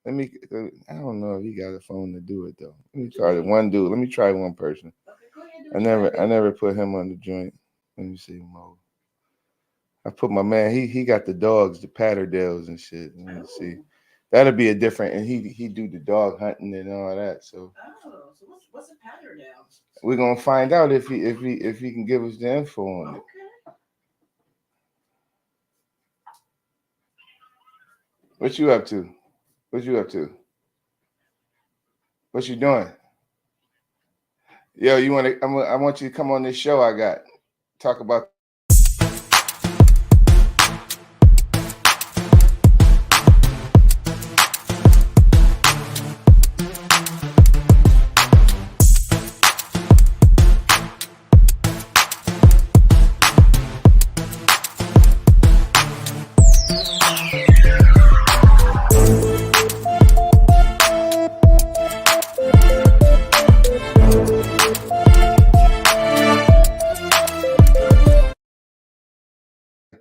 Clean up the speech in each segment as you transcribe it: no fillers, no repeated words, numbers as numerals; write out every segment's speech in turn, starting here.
Let me. I don't know if he got a phone to do it though. Let me try the one dude. Let me try one person. Okay, go ahead. I never put him on the joint. Let me see, Mo. I put my man. He got the dogs, the Patterdales and shit. Let me see. That'll be a different. And he do the dog hunting and all that. So So what's a pattern now? we're gonna find out if he can give us the info on it. Okay. What you up to? What you up to? What you doing? Yo, you want to? I want you to come on this show. I got talk about.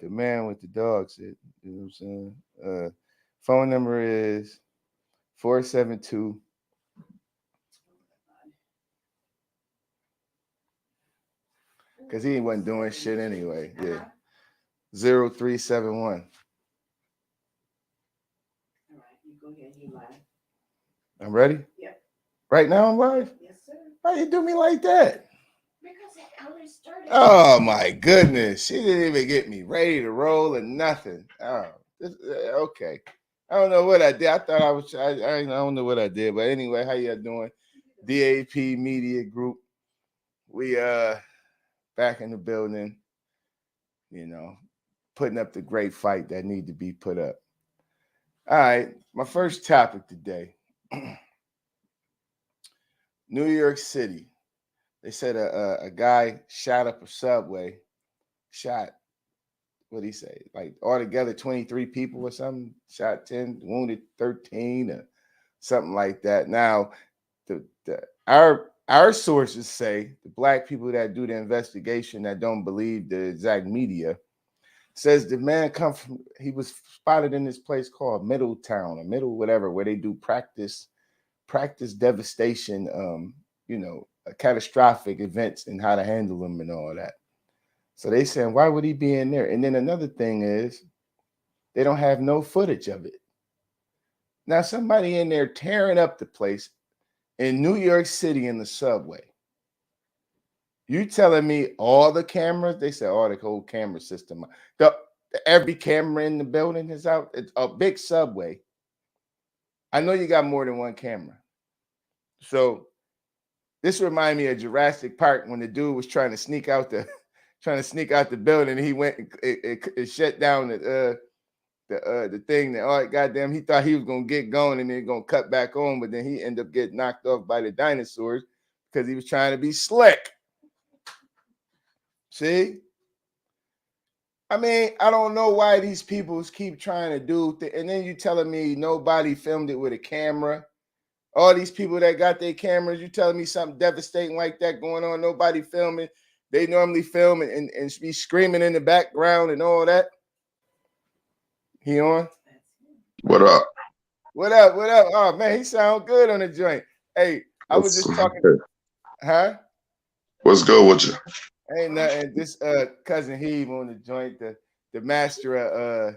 The man with the dog said, you know what I'm saying? Phone number is 472. Because he wasn't doing shit anyway. Yeah. 0371. All right, you go ahead. You live. I'm ready? Yep. Right now I'm live? Yes, sir. Why you do me like that? Because it already started. Oh my goodness. She didn't even get me ready to roll or nothing. Oh, okay. I don't know what I did. I thought I was I don't know what I did. But anyway, how you doing? DAP Media Group. We back in the building, you know, putting up the great fight that need to be put up. All right, my first topic today. New York City. They said a guy shot up a subway, shot, what'd he say? Like altogether 23 people or something, shot 10, wounded 13 or something like that. Now, our sources say, the black people that do the investigation that don't believe the exact media, says the man he was spotted in this place called Middletown or Middle whatever, where they do practice devastation, catastrophic events and how to handle them and all that. So they saying, why would he be in there? And then another thing is, they don't have no footage of it. Now somebody in there tearing up the place in New York City in the subway. You telling me all the cameras? They said all the whole camera system. Every camera in the building is out. It's a big subway. I know you got more than one camera. So this reminded me of Jurassic Park when the dude was trying to sneak out the building. And he went it shut down the thing that goddamn, he thought he was gonna get going and then gonna cut back on, but then he ended up getting knocked off by the dinosaurs because he was trying to be slick. See? I mean, I don't know why these people keep trying to do and then you telling me nobody filmed it with a camera. All these people that got their cameras, you telling me something devastating like that going on, nobody filming. They normally film and be screaming in the background and all that. He on? What up? What up? What up? Oh man, he sound good on the joint. Hey, I was just talking. Huh? What's good with you? Ain't nothing. This cousin Heave on the joint, the master of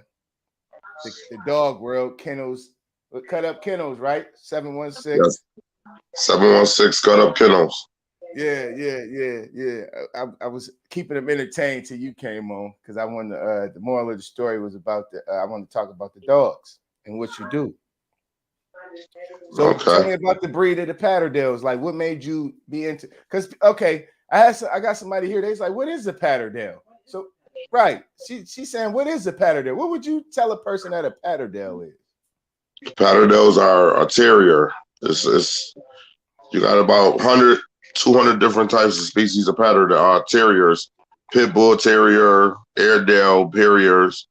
the dog world, kennels, cut up kennels, right? 716. Yes. 716 cut up kennels. Yeah. I was keeping them entertained till you came on because I wanted the moral of the story was about I want to talk about the dogs and what you do. So tell me about the breed of the Patterdales. Like, what made you be into? Because I got somebody here. They's like, what is a Patterdale? So right, she's saying, what is a Patterdale? What would you tell a person that a Patterdale is? Patterdales are a terrier. It's you got about 100, 200 different types of species of terriers. Pit Bull Terrier, Airedale, Terriers.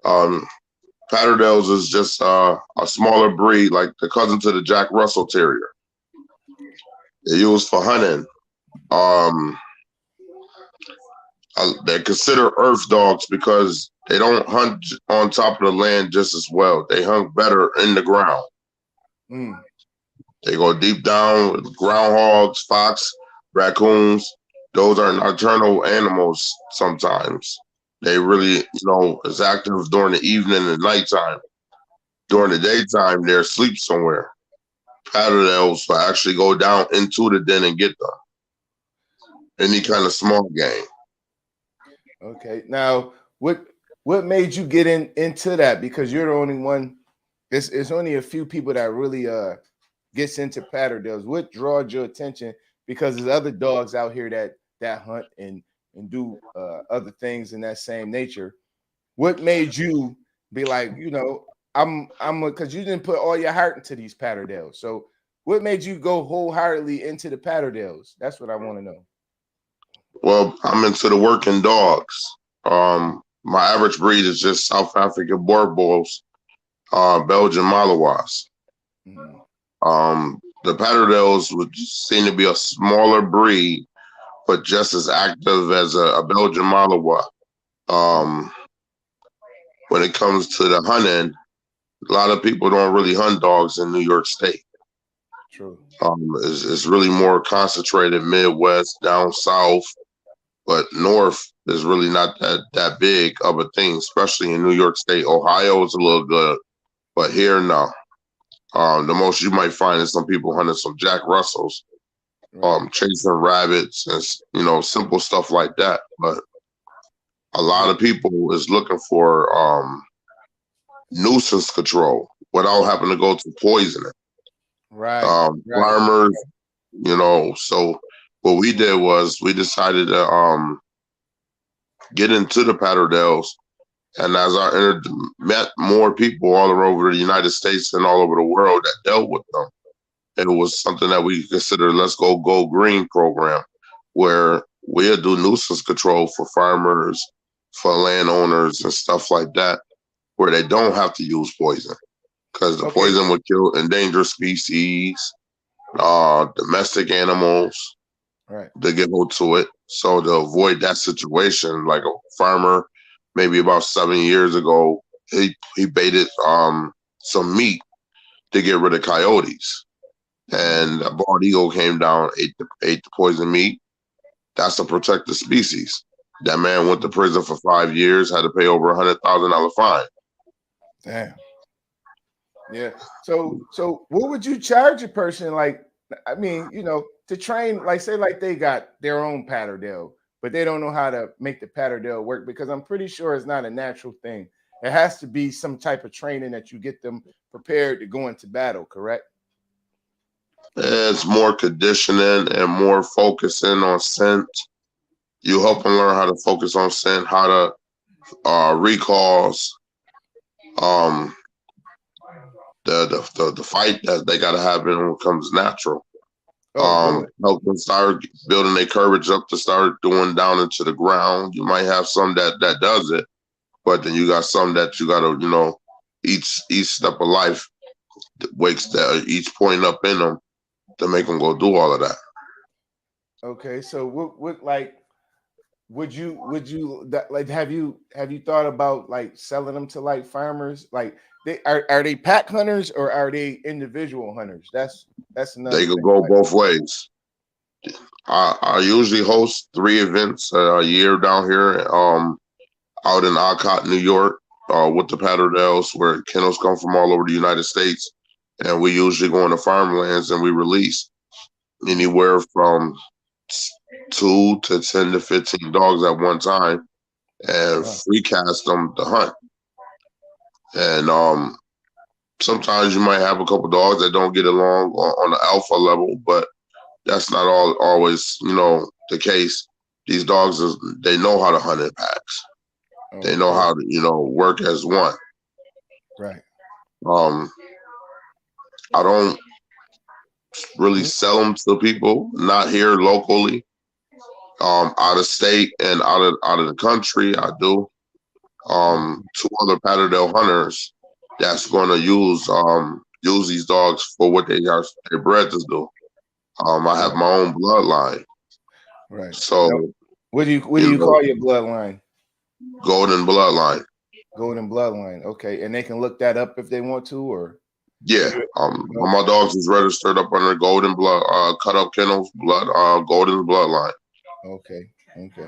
Patterdales is just a smaller breed, like the cousin to the Jack Russell Terrier. They're used for hunting. They're considered earth dogs because they don't hunt on top of the land just as well. They hunt better in the ground. Mm. They go deep down with groundhogs, fox, raccoons. Those are nocturnal animals sometimes. They really, is active during the evening and nighttime. During the daytime, they're asleep somewhere. Patterdales will actually go down into the den and get them. Any kind of small game. Okay. Now, what made you get into that? Because you're the only one. It's only a few people that really gets into patterdales. What draws your attention? Because there's other dogs out here that hunt and do other things in that same nature. What made you be like, I'm because you didn't put all your heart into these patterdales. So what made you go wholeheartedly into the patterdales? That's what I want to know. Well, I'm into the working dogs. My average breed is just South African Boerboels, Belgian Malinois. Mhm. The Patterdales would seem to be a smaller breed, but just as active as a Belgian Malinois. Um, when it comes to the hunting, a lot of people don't really hunt dogs in New York State. True. It's really more concentrated Midwest, down south, but north is really not that big of a thing, especially in New York State. Ohio is a little good, but here, no. The most you might find is some people hunting some Jack Russells, Right. chasing rabbits and simple stuff like that. But a lot of people is looking for nuisance control without having to go to poisoning. Right. Right. Farmers, so what we did was we decided to get into the Patterdales. And as I met more people all over the United States and all over the world that dealt with them, it was something that we considered Let's Go Green program, where we'll do nuisance control for farmers, for landowners and stuff like that, where they don't have to use poison. Because the Okay. poison would kill endangered species, domestic animals, Right. to get hold to it. So to avoid that situation, like a farmer, maybe about 7 years ago, he baited some meat to get rid of coyotes, and a bald eagle came down, ate the poison meat. That's to protect the species. That man went to prison for 5 years, had to pay over $100,000 fine. Damn. Yeah. So what would you charge a person like? I mean, to train, like say like they got their own patterdale, but they don't know how to make the patterdale work because I'm pretty sure it's not a natural thing. It has to be some type of training that you get them prepared to go into battle, correct? It's more conditioning and more focusing on scent. You help them learn how to focus on scent, how to recalls, um, the fight that they gotta have in when it comes natural. Oh, good. Help them start building their courage up to start doing down into the ground. You might have some that does it, but then you got some that you gotta, each step of life wakes that each point up in them to make them go do all of that. Okay. So what like would you like have you thought about like selling them to like farmers? Like they are they pack hunters or are they individual hunters? That's another They could thing. go Like, both ways. I usually host 3 events a year down here, out in Alcott, New York, with the Patterdales, where kennels come from all over the United States, and we usually go into farmlands and we release anywhere from 2 to 10 to 15 dogs at one time, and wow. free cast them to hunt. And sometimes you might have a couple dogs that don't get along on the alpha level, but that's not always the case. These dogs they know how to hunt in packs. They know Okay. how to work as one. Right. Um, I don't really Mhm. sell them to people, not here locally. Out of state and out of the country, I do. Two other Patterdale hunters that's going to use these dogs for what they're bred to do. I have Right. my own bloodline, Right. so Now, what do you you know, call your bloodline? golden bloodline. Golden bloodline. Okay. And they can look that up if they want to, or Yeah. All my dogs is registered up under Golden Blood, Cut Up Kennels, Golden Bloodline. Okay. Okay.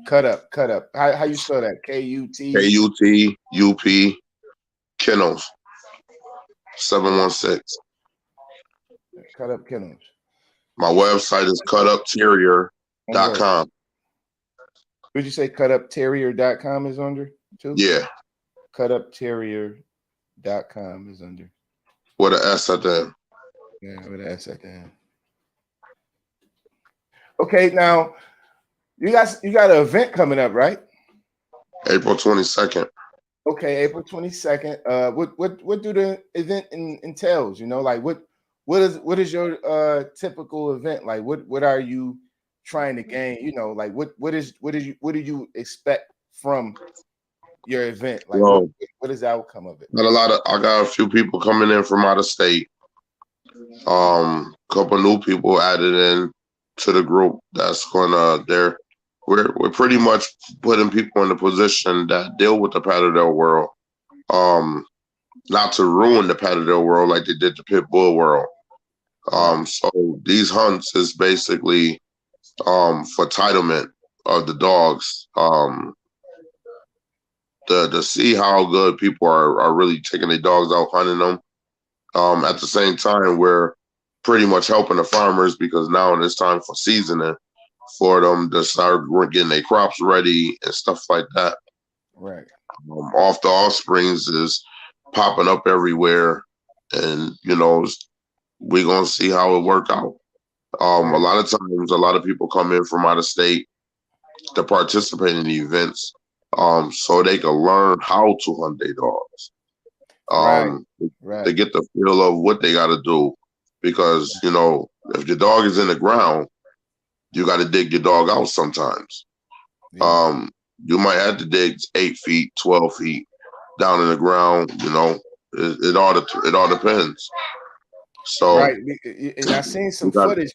Cut up. How you spell that? KUT. KUTUP Kennels 716. Cut up kennels. My website is One word. cutupterrier.com. Would you say cutupterrier.com is under too? Yeah, Cutupterrier.com is under. with an S at the end. Yeah, with an S at the end. Okay, now you got an event coming up, right? April 22nd. Okay, April 22nd. What do the event entails? You know, like what is your typical event like? What are you trying to gain? You know, like what do you expect from your event? Like Well, what is the outcome of it? I got a few people coming in from out of state. Couple new people added in to the group that's gonna we're pretty much putting people in the position that deal with the Patterdale world. Not to ruin the Patterdale world like they did the pit bull world. So these hunts is basically for titlement of the dogs. To see how good people are really taking their dogs out hunting them. At the same time, we're pretty much helping the farmers because now it's time for seasoning for them to start getting their crops ready and stuff like that. Right. Off the offsprings is popping up everywhere, and we're gonna see how it work out. A lot of times, a lot of people come in from out of state to participate in the events, so they can learn how to hunt their dogs. To get the feel of what they got to do, because if your dog is in the ground, you got to dig your dog out sometimes. Yeah. You might have to dig 8 feet, 12 feet down in the ground. It all depends. So right, and I seen some footage.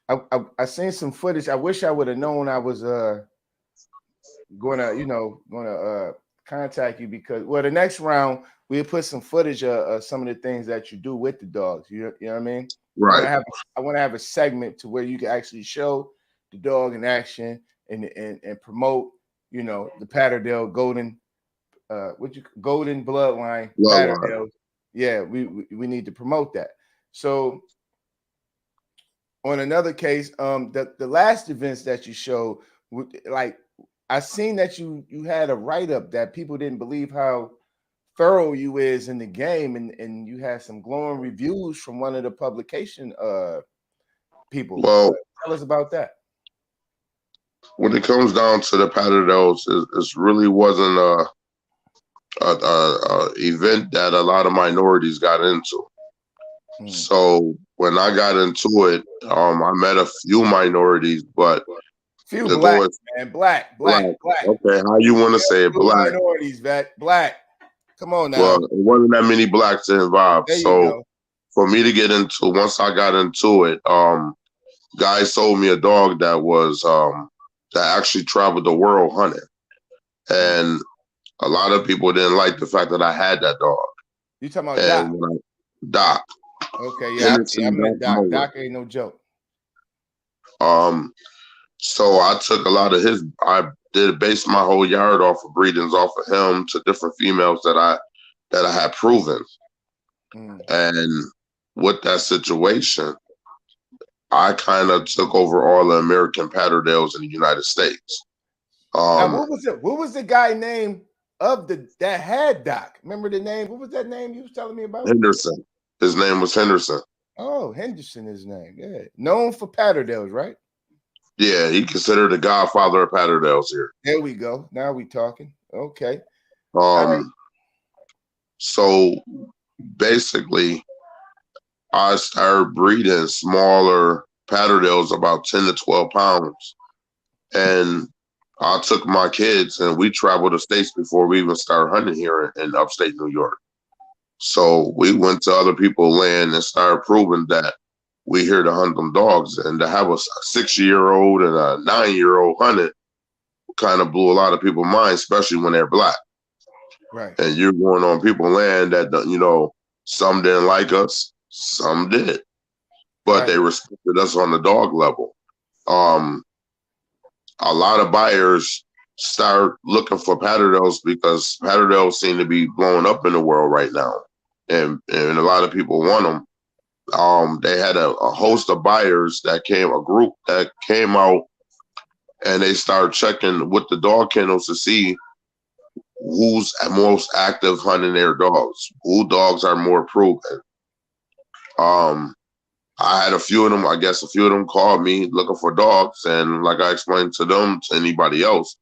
I seen some footage. I wish I would have known I was gonna contact you because the next round we'll put some footage of some of the things that you do with the dogs. You know what I mean? Right. I want to have a segment to where you can actually show the dog in action and promote, the Patterdale Golden Golden Bloodline Patterdale. Yeah, we need to promote that. So on another case, the last events that you showed, like I seen that you had a write-up that people didn't believe how thorough you is in the game, and you had some glowing reviews from one of the publication people. Well, tell us about that. When it comes down to the Patterdales, it really wasn't a event that a lot of minorities got into. So when I got into it, I met a few minorities, but few black, man, black. Okay, how you want to say it? Black minorities, black. Come on now. Well, it wasn't that many blacks involved. So for me to get into, once I got into it, guy sold me a dog that was that actually traveled the world hunting, and a lot of people didn't like the fact that I had that dog. You talking about Doc? Doc. Okay, yeah, I met Doc. Doc ain't no joke. So I took a lot of his. I did base my whole yard off of breedings off of him to different females that I had proven, and with that situation, I kind of took over all the American Patterdales in the United States. Now, what was the guy name of that had Doc? Remember the name? What was that name you was telling me about? Henderson. His name was Henderson. Oh, Henderson, his name. Yeah, known for Patterdales, right? Yeah, he considered the godfather of Patterdales here. There we go. Now we talking. Okay. So basically, I started breeding smaller Patterdales, about 10 to 12 pounds. And I took my kids and we traveled the states before we even started hunting here in upstate New York. So we went to other people's land and started proving that we here to hunt them dogs. And to have a 6-year-old and a 9-year-old hunting kind of blew a lot of people's minds, especially when they're black. Right. And you're going on people's land that, Some didn't like us, some did, but they respected us on the dog level. A lot of buyers start looking for Patterdales because Patterdales seem to be blowing up in the world right now, and a lot of people want them. They had a host of buyers that a group that came out, and they started checking with the dog kennels to see who's most active hunting their dogs, who dogs are more proven. I had a few of them, I guess a few of them called me looking for dogs. And like I explained to them, to anybody else,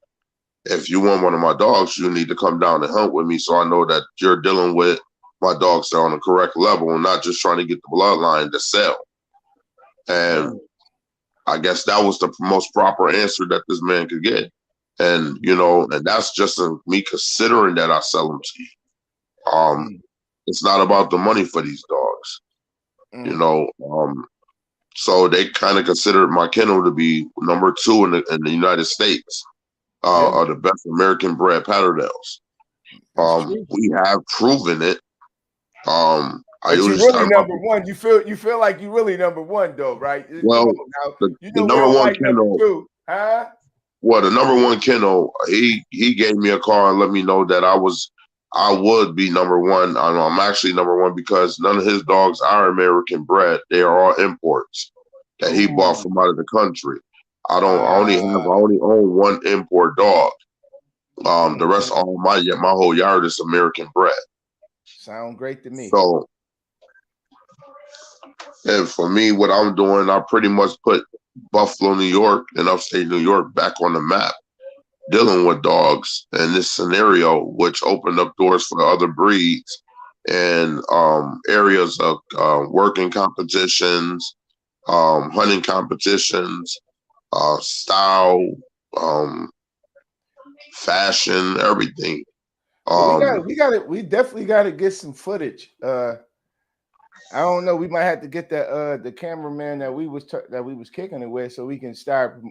if you want one of my dogs, you need to come down and hunt with me so I know that you're dealing with my dogs that are on the correct level and not just trying to get the bloodline to sell. And I guess that was the most proper answer that this man could get. And, and that's just me considering that I sell them to you. It's not about the money for these dogs. So they kind of considered my kennel to be number 2 in the United States of the best American bred Patterdales. We have proven it. But you're really number 1. You feel like you're really number 1 though, right? Well, the number 1 kennel. Number 2, huh? Well, the number 1 kennel, he gave me a call and let me know that I would be number 1. I'm actually number 1 because none of his dogs are American bred. They are all imports that he bought from out of the country. I only own 1 import dog. The rest all my whole yard is American bred. Sound great to me. So, and for me, what I'm doing, I pretty much put Buffalo, New York, and upstate New York back on the map, dealing with dogs in this scenario, which opened up doors for other breeds and areas of working competitions, hunting competitions, style, fashion, everything. We definitely got to get some footage. I don't know. We might have to get the cameraman that we was kicking it with, so we can start.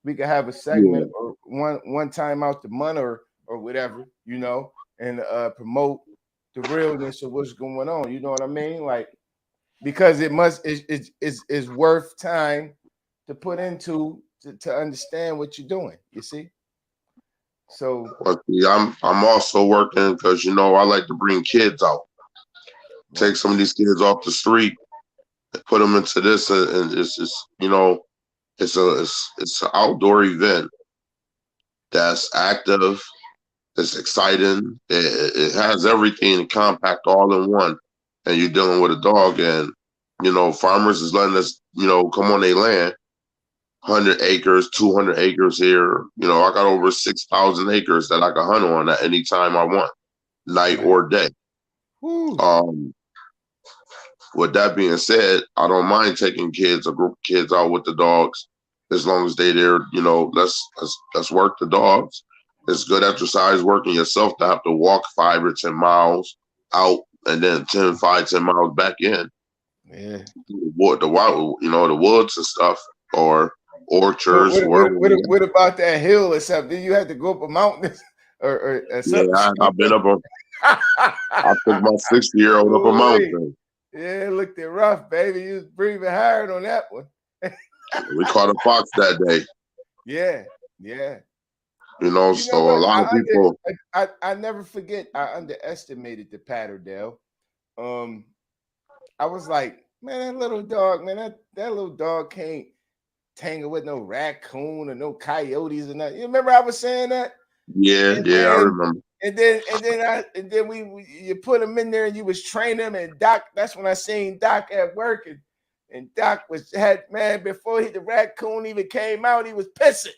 We could have a segment or one time out the month or whatever, and promote the realness of what's going on. You know what I mean? Like, because it's worth time to put into to understand what you're doing. You see. So I'm also working because I like to bring kids out. Take some of these kids off the street and put them into this, and it's just it's an outdoor event that's active, it's exciting, it has everything compact all in one, and you're dealing with a dog, and farmers is letting us come on their land, 100 acres, 200 acres here. I got over 6,000 acres that I can hunt on at any time I want, night or day. With that being said, I don't mind taking a group of kids out with the dogs, as long as they're there. Let's work the dogs. It's good exercise working yourself to have to walk 5 or 10 miles out and then 10 miles back in. Yeah. The woods and stuff, or orchards. What about that hill or something? Did you have to go up a mountain or something? Yeah, I've been up I took my 60-year-old up a mountain. Yeah, it looked rough, baby. You was breathing hard on that one. We caught a fox that day. Yeah. So a lot of people. I never forget. I underestimated the Patterdale. I was like, man, that little dog, that little dog can't tangle with no raccoon or no coyotes or nothing. You remember I was saying that? Yeah, I remember. And then you put him in there and you was training him, and Doc. That's when I seen Doc at work, and Doc before the raccoon even came out, he was pissing.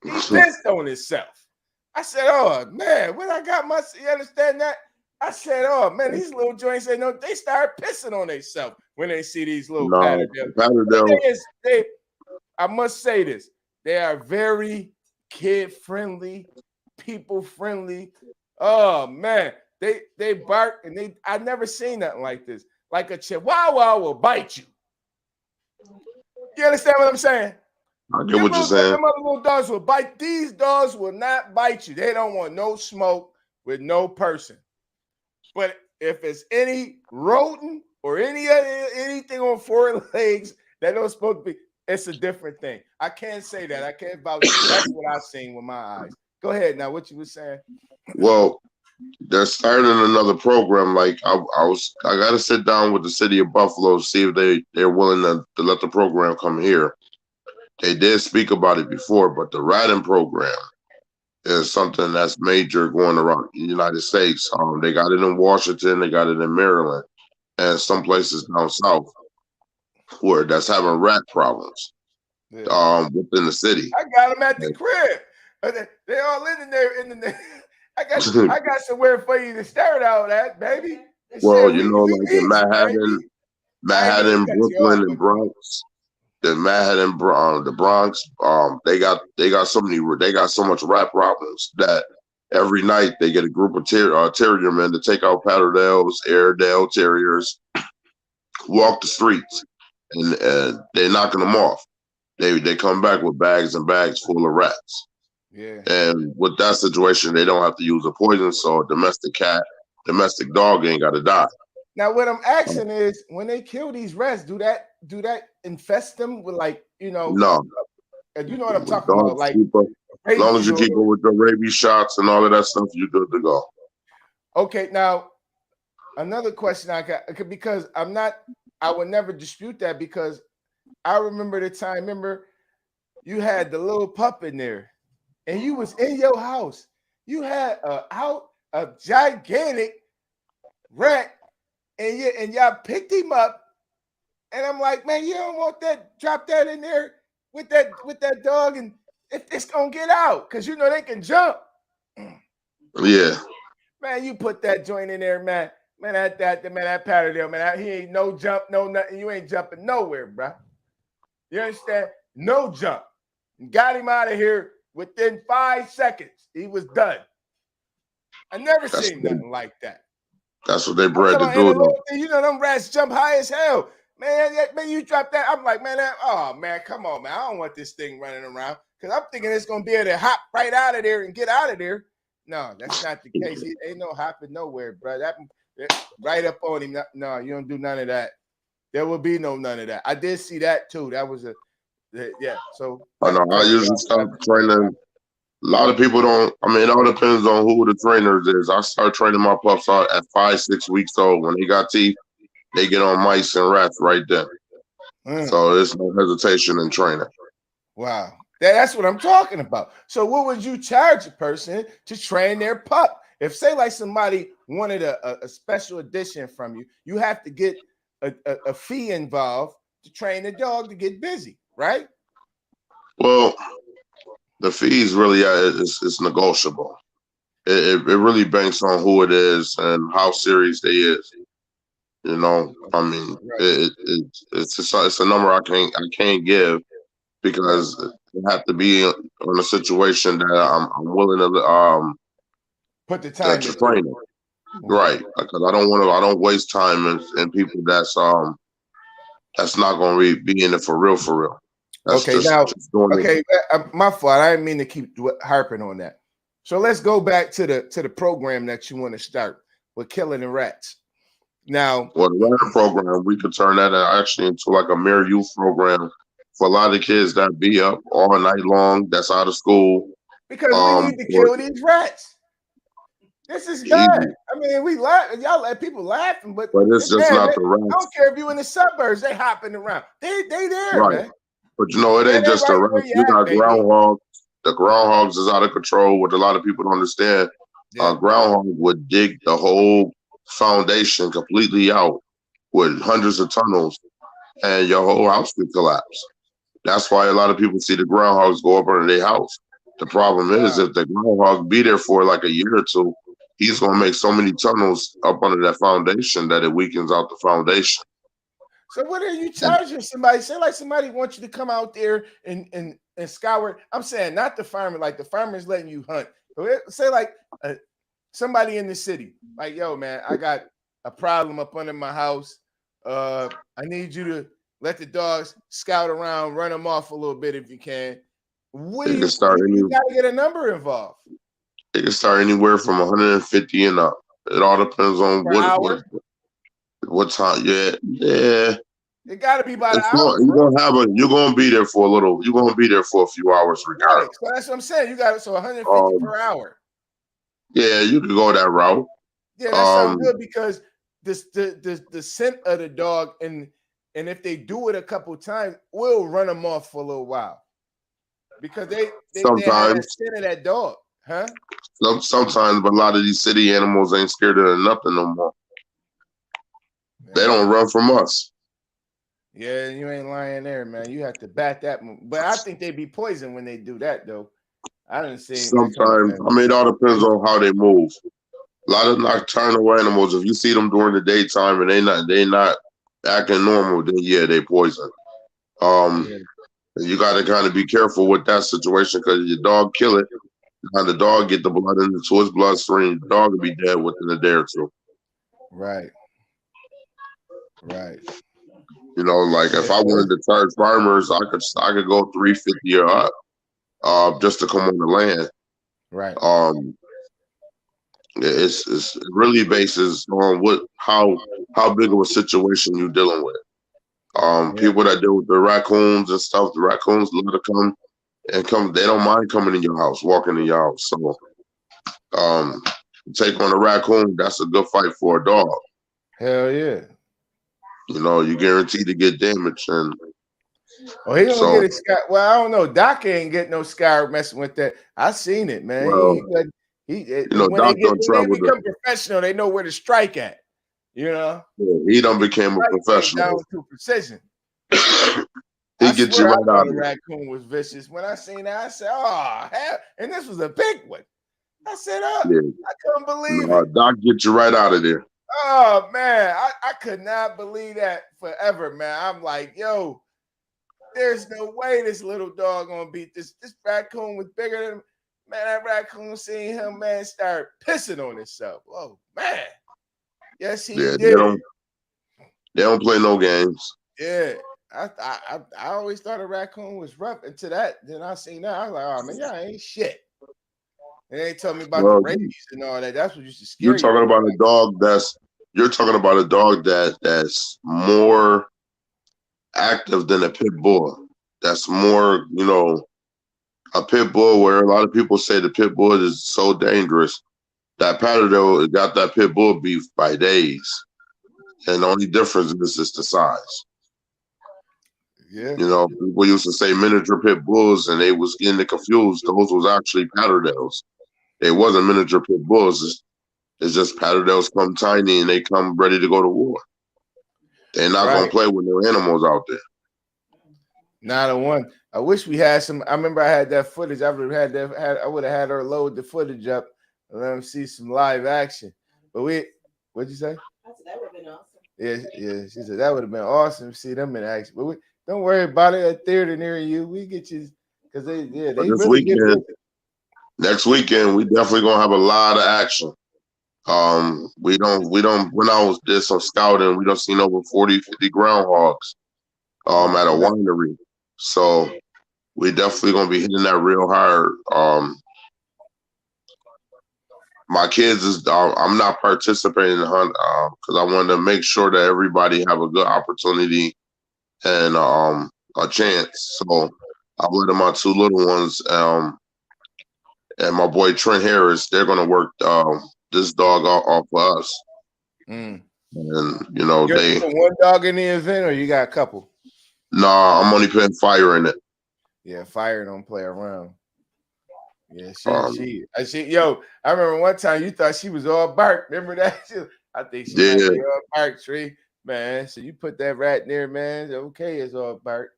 He pissed on himself. I said, "Oh man, when I got you understand that?" I said, "Oh man, these little joints they start pissing on themselves when they see these little Patterdales." I must say this: they are very kid friendly, people friendly. Oh man, they bark and I never seen nothing like this. Like a chihuahua will bite you. You understand what I'm saying? I get what you're saying. Them other little dogs will bite. These dogs will not bite you. They don't want no smoke with no person. But if it's any rodent or anything on four legs that don't supposed to be, it's a different thing. I can't say that. I can't vouch. That's what I've seen with my eyes. Go ahead now. What you were saying? Well, they're starting another program. Like I got to sit down with the city of Buffalo to see if they're willing to let the program come here. They did speak about it before, but the ratting program is something that's major going around the United States. They got it in Washington, they got it in Maryland, and some places down south where that's having rat problems. Yeah. Within the city. I got them at the crib. They all in there. I got somewhere for you to start out at, baby. Well, Shit, you we know, like in easy, baby. I ain't Manhattan, mean to cut you off, Brooklyn, and Bronx. The Manhattan, the Bronx, they got so much rat problems that every night they get a group of terrier men to take out Patterdales, Airedale terriers, walk the streets, and they're knocking them off. They come back with bags and bags full of rats. Yeah. And with that situation, they don't have to use a poison, so a domestic domestic dog ain't got to die. Now, what I'm asking is, when they kill these rats, do that infest them with, like, No, you know what I'm talking about, dogs like as long as rabies you keep or, it with the rabies shots and all of that stuff, you're good to go. okay. Now, another question I got, because I would never dispute that, because I remember the time. Remember, you had the little pup in there, and you was in your house. You had a gigantic rat, and y'all picked him up. And I'm like, man, you don't want that. Drop that in there with that dog, and if it's gonna get out, because they can jump. Yeah, Man, you put that joint in there, man. Man, that Patterdale, man, he ain't no jump, no nothing. You ain't jumping nowhere, bro. You understand? No jump. Got him out of here within 5 seconds. He was done. I never seen nothing like that. That's what they bred to do. Them rats jump high as hell. Man, you drop that. I'm like, man, come on, man. I don't want this thing running around, because I'm thinking it's going to be able to hop right out of there and get out of there. No, that's not the case. He ain't no hopping nowhere, bro. That right up on him. No, you don't do none of that. There will be none of that. I did see that too. That was yeah. So I know. I usually start training. A lot of people don't. I mean, it all depends on who the trainers is. I start training my pups out at 5-6 weeks old. When they got teeth, they get on mice and rats right then. So there's no hesitation in training. Wow. That's what I'm talking about. So what would you charge a person to train their pup? If, say, like, somebody wanted a special edition from you, you have to get a fee involved to train the dog to get busy, right? Well, the fees really it's negotiable. It really banks on who it is and how serious they is. I mean, it's a number I can't give, because it have to be on a situation that I'm willing to put the time to train it. Right, because I don't waste time in people that's not going to be in it for real. That's my fault. I didn't mean to keep harping on that. So let's go back to the program that you want to start with killing the rats. Now, the rat program, we could turn that actually into like a mere youth program for a lot of kids that be up all night long, that's out of school. Because we need to kill these rats. This is done. I mean, we laugh. Y'all let people laughing, but it's just not the rats. I don't care if you in the suburbs. They hopping around. They there, right, man. But it ain't just the rats. You got groundhogs. The groundhogs is out of control. What a lot of people don't understand. Groundhog would dig the whole foundation completely out with hundreds of tunnels, and your whole house could collapse. That's why a lot of people see the groundhogs go up under their house. The problem is, if the groundhog be there for like a year or two, he's going to make so many tunnels up under that foundation that it weakens out the foundation. So what are you charging somebody? Say like somebody wants you to come out there and scour. I'm saying not the farmer, like the farmer's letting you hunt. Say like somebody in the city, like, yo, man, I got a problem up under my house. I need you to let the dogs scout around, run them off a little bit if you can. You got to get a number involved. They can start anywhere from 150 and up. It all depends on Per hour? what time. Yeah. It got to be by the It's hour, you're bro. you're gonna be there for a little. You're gonna be there for a few hours Right. regardless. So that's what I'm saying. You got it. So 150 Um, per hour. yeah, you could go that route. Yeah, that sounds good because the scent of the dog and if they do it a couple times, we'll run them off for a little while because they had that Sometimes, scent of that dog, huh? sometimes, but a lot of these city animals ain't scared of nothing no more. They Yeah. don't run from us. Yeah, you ain't lying there, man. You have to bat that, but I think they be poisoned when they do that, though. I didn't see that kind of Sometimes, thing. I mean, it all depends on how they move. A lot of nocturnal animals, if you see them during the daytime and they not acting normal, then yeah, they poison. Yeah. You got to kind of be careful with that situation because your dog kill it. Now the dog get the blood into his bloodstream, the dog will be dead within a day or two. Right. Right. You know, like if Yeah, I wanted to charge farmers, I could go 350 or up, just to come on the land. right. It's really bases on how big of a situation you're dealing with. Yeah. People that deal with the raccoons and stuff, the raccoons love to come. They don't mind coming in your house, walking in your house. So, um, take on a raccoon, that's a good fight for a dog. Hell yeah. You know, you're guaranteed to get damaged, and Oh, he gonna so get a scar. Well, I don't know. Doc ain't get no scar messing with that. I seen it, man. well, you know, When Doc don't they travel become professional, they know where to strike at. You know, he done they became a strike things professional. down to precision. He I get you swear, I right out thought of a it. raccoon was vicious. When I seen that, I said, "Oh, hell!" And this was a big one. I said, "Oh, Yeah, I couldn't believe no, it." Doc get you right out of there. Oh man, I could not believe that forever, man. I'm like, yo, there's no way this little dog gonna beat this. This raccoon was bigger than man. That raccoon seen him, man, start pissing on himself. Oh man, yes he Yeah, did. they don't play no games. Yeah, I always thought a raccoon was rough. Until that, then I seen that. I was like, oh man, y'all ain't shit. And they told me about the Well, rabies and all that. That's what used to you're scare you. talking about a dog that's more active than a pit bull. That's more, you know, a pit bull where a lot of people say the pit bull is so dangerous. That Patterdale got that pit bull beef by days. And the only difference is the size. Yeah, You know, people used to say miniature pit bulls and they was getting it confused. Those was actually Patterdales. They wasn't miniature pit bulls. It's just Patterdales come tiny and they come ready to go to war. They're not gonna right. play with no animals out there. Not a one. I wish we had some. I remember I had that footage. I would have had that. I would have had her load the footage up and let them see some live action. But what'd you say? I said that would have been awesome. Yeah, yeah. She said that would have been awesome to see them in action. But don't worry about it. At theater near you, we get you because But they really get busy. next weekend, we definitely gonna have a lot of action. When I did some scouting, we don't seen over 40, 50 groundhogs at a winery. So we definitely gonna be hitting that real hard. My kids I'm not participating in the hunt because I wanted to make sure that everybody have a good opportunity and a chance. So I let my two little ones and my boy Trent Harris. They're gonna work this dog off of us. Mm. And you know, You put one dog in the event, or you got a couple? Nah, I'm only putting fire in it. Yeah, fire don't play around. Yeah, yo, I remember one time you thought she was all bark. Remember that? I think she might Yeah, be all bark, Tree. Man, so you put that rat in there, man. Okay, it's all bark.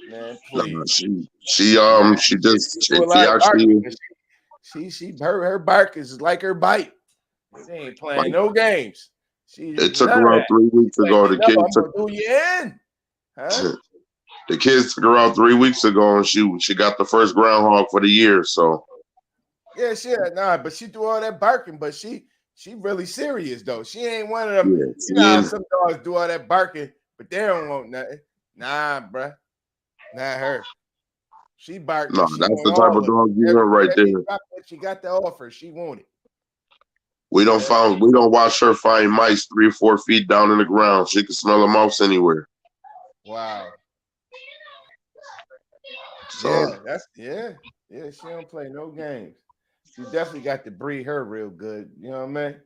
Man, please. nah, she Do a she lot of actually barking. Her bark is like her bite. She ain't playing like no games. She it just took none of around that. 3 weeks Let ago. me know I'm gonna do you in. Huh? The kids took her out 3 weeks ago, and she got the first groundhog for the year. So Yeah, but she do all that barking, but she really serious though. She ain't one of them. yeah, You know she how ain't, some dogs do all that barking, but they don't want nothing. Nah, bruh. Not her. She barked nah, and she that's want the type all of of dog it. you want right there. She got the offer. She wanted. We don't watch her find mice 3 or 4 feet down in the ground. She can smell a mouse anywhere. Wow. So Yeah. She don't play no games. You definitely got to breed her real good. You know what I mean?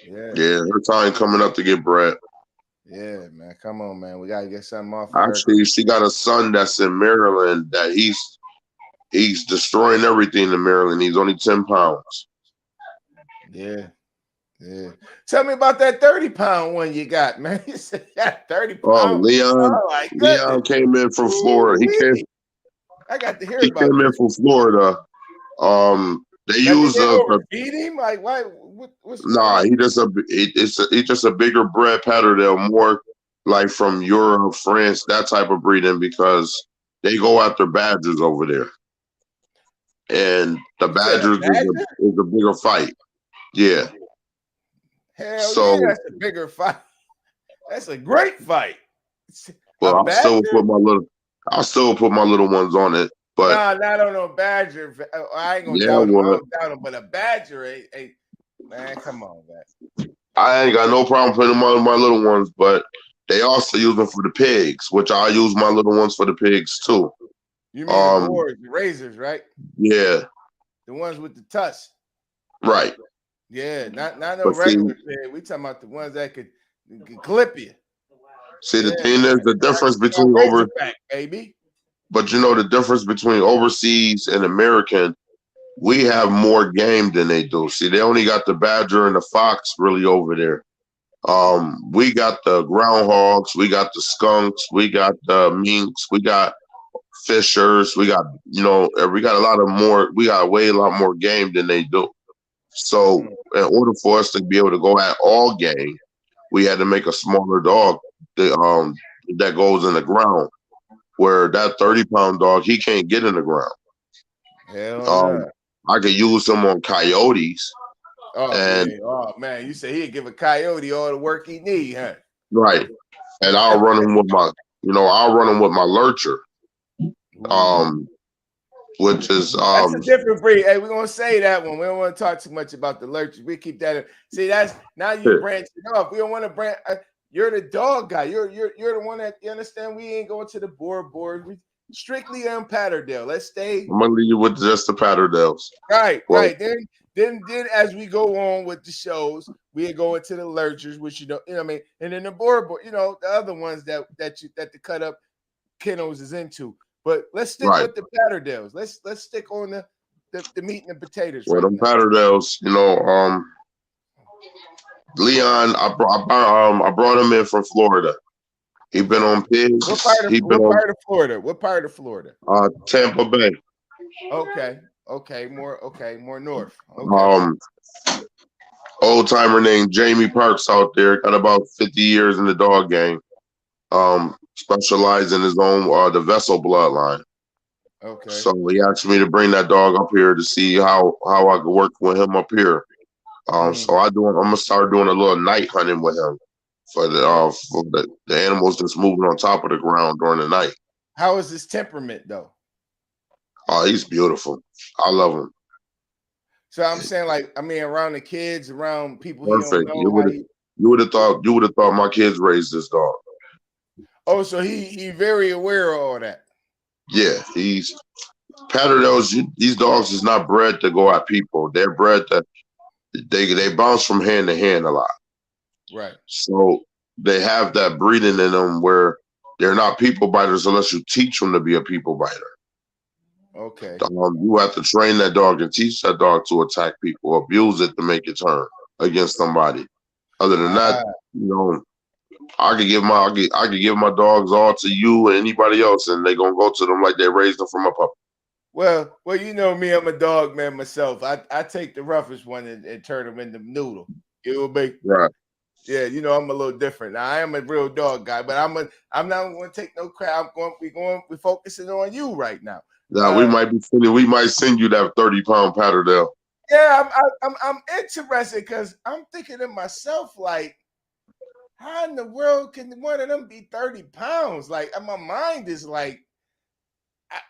yeah, her time coming up to get bred. Yeah, man. Come on, man. We gotta get something off of her. Actually, she got a son that's in Maryland that he's destroying everything in Maryland. He's only 10 pounds. Yeah. Tell me about that 30-pound one you got, man. You said you got 30 Oh, pounds. Leon. Oh my Leon goodness. came in from Florida. I got to hear He about came in this. from Florida. They Now, did use they a overfeed him? Like, why? What's going nah. on? He just a bigger bred Patterdale, more like from Europe, France, that type of breeding because they go after badgers over there, and the You said a badgers badger? is a bigger fight. Yeah. Hell yeah, So, that's a bigger fight. That's a great fight. A well, badger? I'll still put my little ones on it, but Nah, not on no badger. I ain't gonna yeah, doubt him. I well, don't doubt him, but a badger ain't man, come on, man. I ain't got no problem putting them on my little ones, but they also use them for the pigs, which I use my little ones for the pigs too. You mean the boars, the razors, right? Yeah, The ones with the tusks. right. Yeah, not no But see, regular pig. We talking about the ones that could clip you. the Yeah, thing is, the difference between Razorback, baby. but you know the difference between overseas and American, we have more game than they do. See, they only got the badger and the fox really over there. We got the groundhogs, we got the skunks, we got the minks, we got fishers, we got we got we got way a lot more game than they do. So in order for us to be able to go at all game, we had to make a smaller dog that goes in the ground. Where that 30-pound dog, he can't get in the ground. Hell no. I could use him on coyotes. Oh And yeah. Oh man, you say he'd give a coyote all the work he need, huh? right. And I'll run him with my lurcher. Which is That's a different breed. Hey, we're gonna say that one. We don't want to talk too much about the lurchers. We keep that in. See, that's now you branch it off. We don't want to branch. You're the dog guy. You're the one that you understand. We ain't going to the board. We strictly on Patterdale. Let's stay. I'm gonna leave you with just the Patterdales. Right. Then as we go on with the shows, we go into the lurchers, which you know what I mean, and then the board, the other ones that the cut up kennels is into. But let's stick with the Patterdales. Let's stick on the meat and the potatoes. Well, them Patterdales, Leon, I brought him in from Florida. He been on pigs. What part of Florida? What part of Florida? Tampa Bay. Okay, more north. Okay. Old timer named Jamie Parks out there, got about 50 years in the dog game. Specialized in his own the vessel bloodline. Okay. So he asked me to bring that dog up here to see how I could work with him up here. So I'm gonna start doing a little night hunting with him for the animals that's moving on top of the ground during the night. How is his temperament though? Oh, he's beautiful. I love him. So I'm saying, around the kids, around people Perfect. He don't know. You would have thought my kids raised this dog. Oh, so he very aware of all that. Yeah, he's Patterdales. These dogs is not bred to go at people. They're bred to they bounce from hand to hand a lot. Right. So they have that breeding in them where they're not people biters unless you teach them to be a people biter. Okay. You have to train that dog and teach that dog to attack people, abuse it to make it turn against somebody. Other than that, I could give my dogs all to you and anybody else, and they gonna go to them like they raised them from a puppy. Well, you know me, I'm a dog man myself. I take the roughest one and turn them into noodle. You know me? Right. Yeah, I'm a little different. Now, I am a real dog guy, but I'm not going to take no crap. We're focusing on you right now. Now we might send you that 30-pound Patterdale. Yeah, I'm interested because I'm thinking to myself, like, how in the world can one of them be 30 pounds? Like, my mind is like,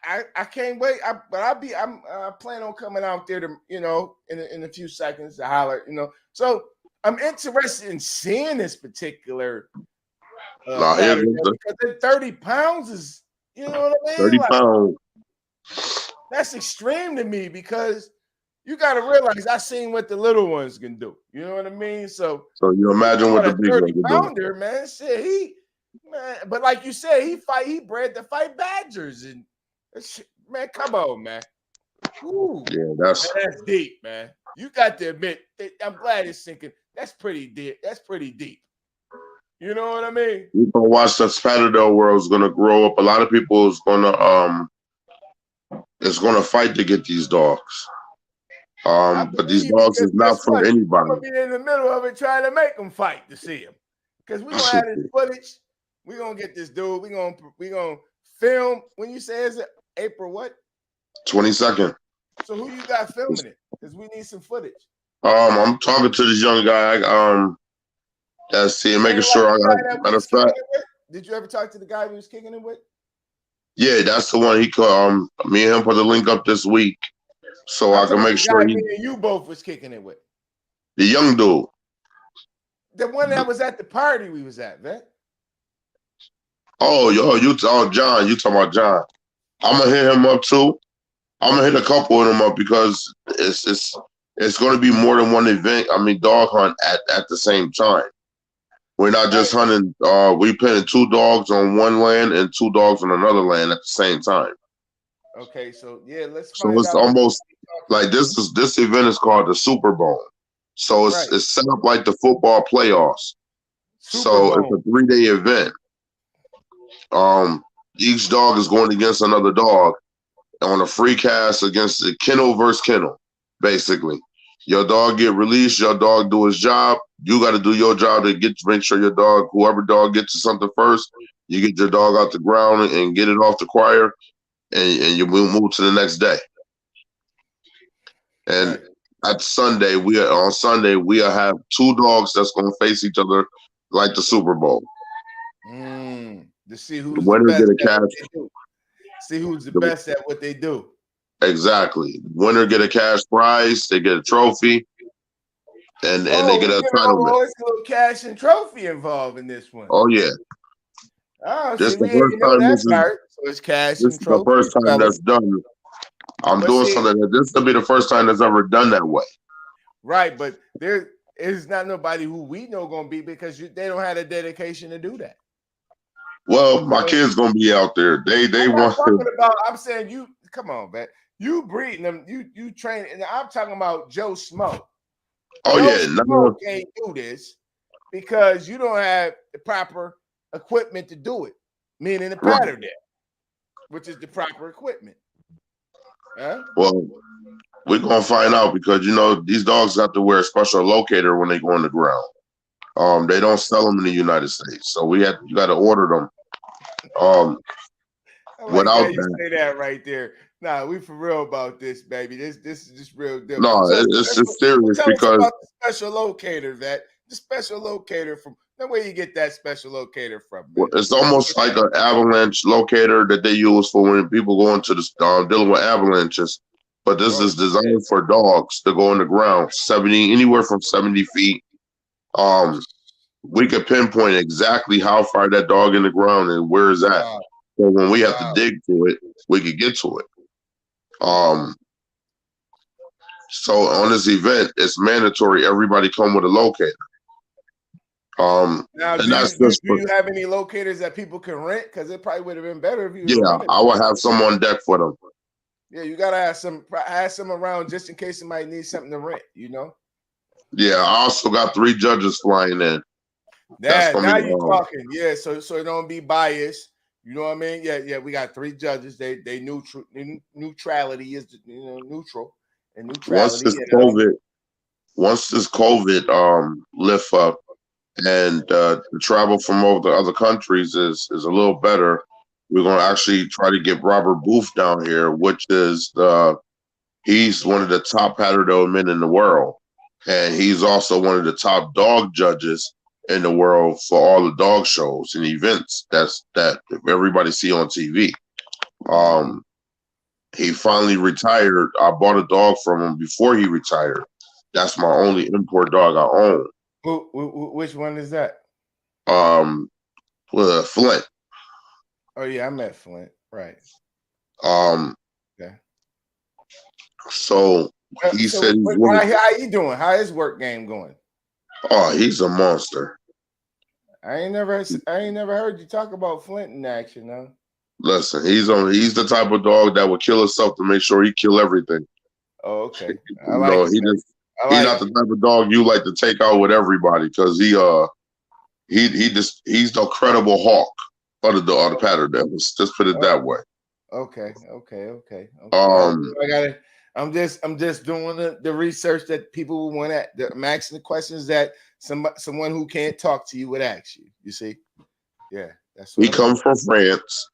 I can't wait. I plan on coming out there to in a few seconds to holler. So I'm interested in seeing this particular Nah, here's pattern the because the 30 pounds is, you know what I mean? 30 Like, pounds. that's extreme to me because you got to realize I seen what the little ones can do. You know what I mean? So You imagine what what the a big 30 one can do. pounder, man. Shit, but like you said, he bred to fight badgers and shit, man. Come on, man. Ooh, Yeah, man, that's that's deep, man. You got to admit, I'm glad it's sinking. That's pretty deep. That's pretty deep. You know what I mean? you gonna watch the Spatadale world is gonna grow up. A lot of people is gonna fight to get these dogs. I But these believe you dogs because is not guess for what? I'm anybody. gonna be in the middle of it trying to make them fight to see him. Because we're gonna have this footage. We're gonna get this dude. We're gonna film. When you say is it April what? 22nd. So who you got filming it? Because we need some footage. I'm talking to this young guy. That's see, making Ain't like sure I the got. guy that we Matter of was kicking fact, it with? Did you ever talk to the guy we was kicking it with? yeah, that's the one. He called. Me and him put the link up this week, so I'm I talking can about make the sure guy he, me and you both was kicking it with. the young dude. The one that was at the party we was at, man. Oh, John, you talking about John? I'm gonna hit him up too. I'm gonna hit a couple of them up because it's going to be more than one event. I mean, dog hunt at the same time. We're not just Right. hunting. We pinning 2 dogs on one land and 2 dogs on another land at the same time. Okay, so yeah, let's So find it's out what almost we're talking like about. this event is called the Super Bowl. So Right. it's set up like the football playoffs. Super So it's Bowl. a 3-day event. Each dog is going against another dog on a free cast against the kennel versus kennel, basically. Your dog get released, your dog do his job. You got to do your job to make sure your dog, whoever dog gets to something first, you get your dog out the ground and get it off the choir, and you will move to the next day. And Right. on Sunday we'll have 2 dogs that's gonna face each other like the Super Bowl. To see The who's the winner best get a at what cash. they do. See who's the The, best at what they do. exactly. Winner get a cash prize. They get a trophy, and they Oh, get we a giving entitlement. all this little cash and trophy involved in this one. Oh yeah. Oh, This see, is the we first ain't know time that part. So it's cash this and is the trophy, first time fellas. that's done. I'm But doing see, something that this will be the first time that's ever done that way. right, but there is not nobody who we know gonna be because they don't have the dedication to do that. Well, my So kids gonna be out there. They I'm not want to. talking about. I'm saying you. Come on, man. You breeding them. You train. And I'm talking about Joe Smo. Oh Joe yeah, Smo no, can't do this because you don't have the proper equipment to do it. Meaning the right. pattern there, which is the proper equipment. Huh? Well, we're gonna find out because these dogs have to wear a special locator when they go on the ground. They don't sell them in the United States, so you got to order them. I like Without how you that, say that right there. Nah, we for real about this, baby. This is just real deal. no, So it's just serious tell us because about the special locator, Vet. The special locator from where you get that special locator from, man. it's almost like an avalanche locator that they use for when people go into the dealing with avalanches. But this Oh is shit. designed for dogs to go on the ground, anywhere from 70 feet. We could pinpoint exactly how far that dog in the ground and where is that. Wow. So when we have to Wow. dig to it, we could get to it. So on this event, it's mandatory everybody come with a locator. Now, And do that's you just do for, you have any locators that people can rent? Because it probably would have been better if you would have yeah, rented I them. will have some on deck for them. Yeah, you gotta have some around just in case somebody needs something to rent. Yeah, I also got 3 judges flying in. That's Dad, gonna now be you talking. Yeah, so it don't be biased. You know what I mean? Yeah. We got 3 judges. They neutrality is neutral and once neutrality. this COVID lift up and the travel from over the other countries is a little better. We're gonna actually try to get Robert Booth down here, which is he's one of the top pattern men in the world, and he's also one of the top dog judges in the world for all the dog shows and events that everybody see on TV. He finally retired. I bought a dog from him before he retired. That's my only import dog I own. Which one is that? Flint. Oh yeah, I met Flint. Right. Yeah. So he said he's willing. How you doing? How is work game going? Oh, he's a monster. I ain't never heard you talk about Flint in action, though. Listen, he's the type of dog that would kill himself to make sure he kill everything. Oh, okay. He's not the type of dog you like to take out with everybody because he's the credible hawk of the pattern. Just put it that way. Okay. I'm just doing the research that people would want to. I'm asking the questions that someone who can't talk to you would ask you. You see? Yeah, that's what he comes from France.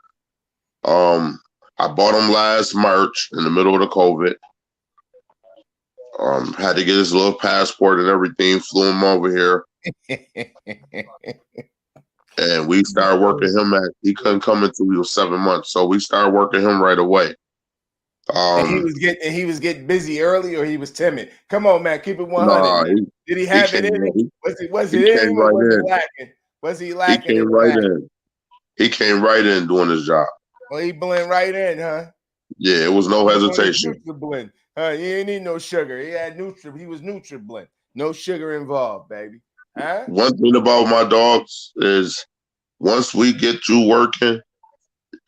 I bought him last March in the middle of the COVID. Had to get his little passport and everything. Flew him over here, and we started working him. He couldn't come until he was 7 months, so we started working him right away. And he was getting busy early, or he was timid. Come on, man, keep it 100. Did he have it in him? Was it in him, or was it lacking? Was he lacking? He came right in. He came right in doing his job. Well, he blend right in, huh? Yeah, it was no hesitation. Blend. He ain't need no sugar. He had He was NutriBlend. No sugar involved, baby. Huh? One thing about my dogs is once we get you working,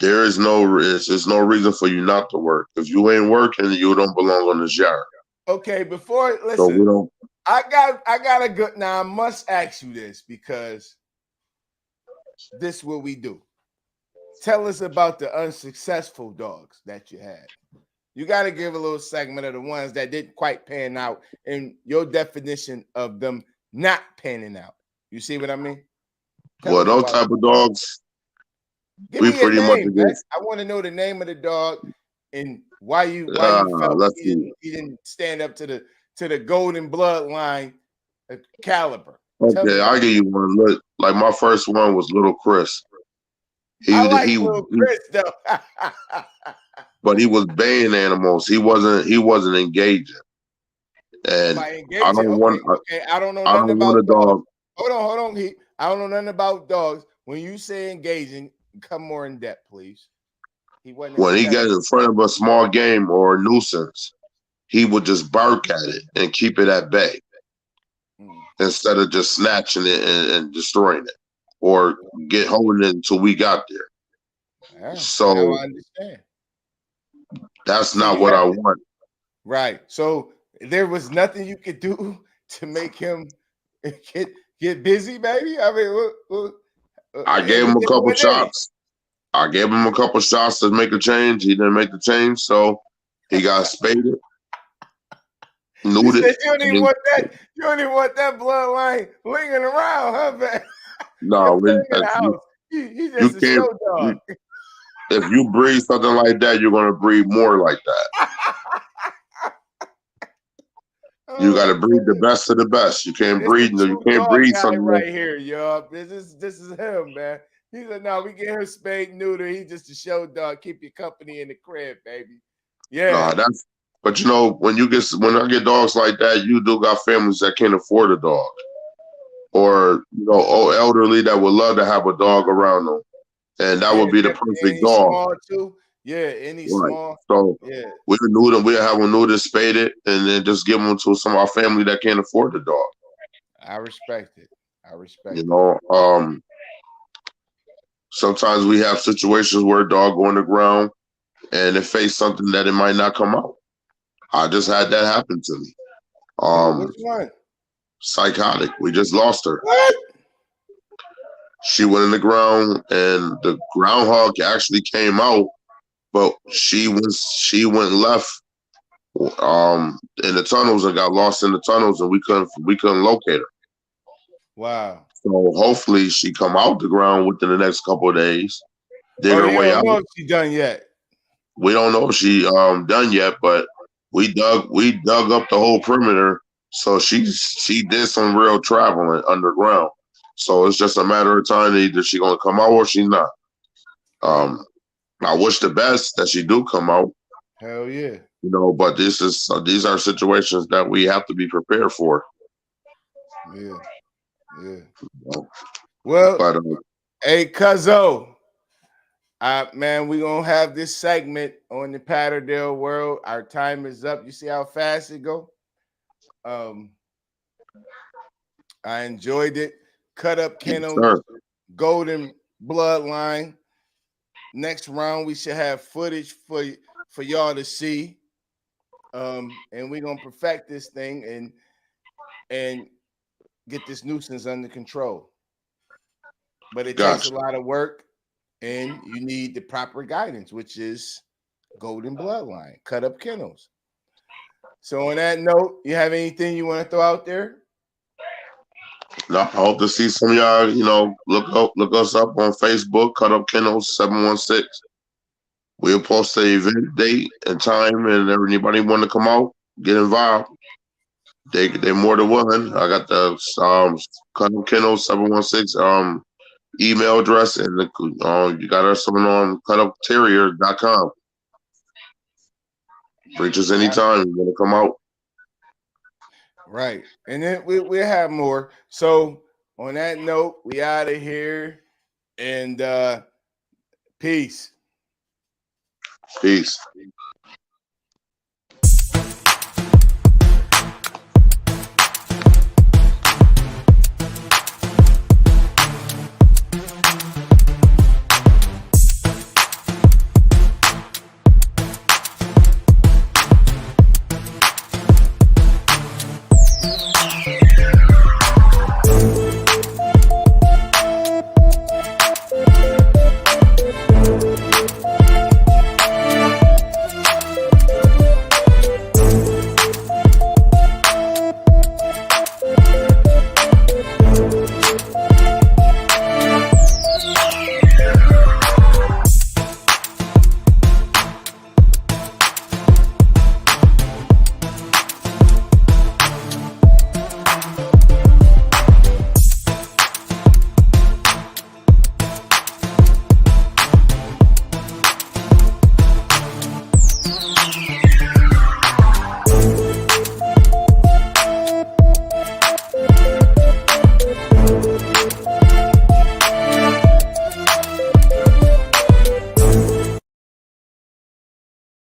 there's no reason for you not to work. If you ain't working, you don't belong on this yard. Okay, listen. I got a good. Now I must ask you this because this is what we do. Tell us about the unsuccessful dogs that you had. You got to give a little segment of the ones that didn't quite pan out and your definition of them not panning out. You see what I mean? Well, those type of dogs, we pretty much against. I want to know the name of the dog and why you felt he didn't stand up to the golden bloodline caliber. Okay, I'll give you one. Look, like my first one was Little Chris. Little Chris though. But he was baying animals. He wasn't engaging. And I don't want a dog. Hold on. I don't know nothing about dogs. When you say engaging, come more in depth, please. When he got in front of a small game or a nuisance, he would just bark at it and keep it at bay instead of just snatching it and destroying it or holding it until we got there. Yeah, so I understand. That's not what I want. Right. So there was nothing you could do to make him get busy, baby. I mean, I gave him a couple shots. I gave him a couple shots to make a change. He didn't make the change, so he got spaded. Neutered. You don't even want that bloodline lingering around, huh, man? No, he's just a show dog. If you breed something like that, you're gonna breed more like that. You got to breed the best of the best. You can't breed. You can't breed something right here, yo. This is him, man. He's like, no, we get him spayed neuter. He's just a show dog. Keep your company in the crib, baby. Yeah. But you know, when I get dogs like that, you do got families that can't afford a dog, or elderly that would love to have a dog around them, and that would be the perfect dog. Small too. Yeah, any small. So we would neuter them. We have them neutered, spaded, and then just give them to some of our family that can't afford the dog. I respect it. Sometimes we have situations where a dog go on the ground and it face something that it might not come out. I just had that happen to me. Which one? Psychotic. We just lost her. What? She went in the ground and the groundhog actually came out, but she went left in the tunnels and got lost in the tunnels, and we couldn't locate her. Wow. So hopefully she come out the ground within the next couple of days. Dig her way out. We don't know if she done yet. We don't know if she done yet, but we dug up the whole perimeter. So she did some real traveling underground. So it's just a matter of time. Either she gonna come out or she's not. I wish the best that she do come out. Hell yeah. You know, but these are situations that we have to be prepared for. Yeah. Yeah. You know? Well, But hey, Cuzzo. Man, we're gonna have this segment on the Patterdale World. Our time is up. You see how fast it go? I enjoyed it. Cut up yes, Kennels, sir. Golden Bloodline. Next round, we should have footage for y'all to see. And we're gonna perfect this thing and get this nuisance under control. But it takes a Gotcha. lot of work, and you need the proper guidance, which is Golden Bloodline, cut up kennels. So on that note, you have anything you want to throw out there? No, I hope to see some of y'all. You know, look us up on Facebook. Cut up Kennels 716. We'll post the event date and time, and if anybody want to come out, get involved. They're more than willing. I got the Cut up Kennels 716 email address, and you got us on cutupterrier.com. Reach us anytime you want to come out. Right. And then we'll have more. So on that note, we out of here. And peace. Peace.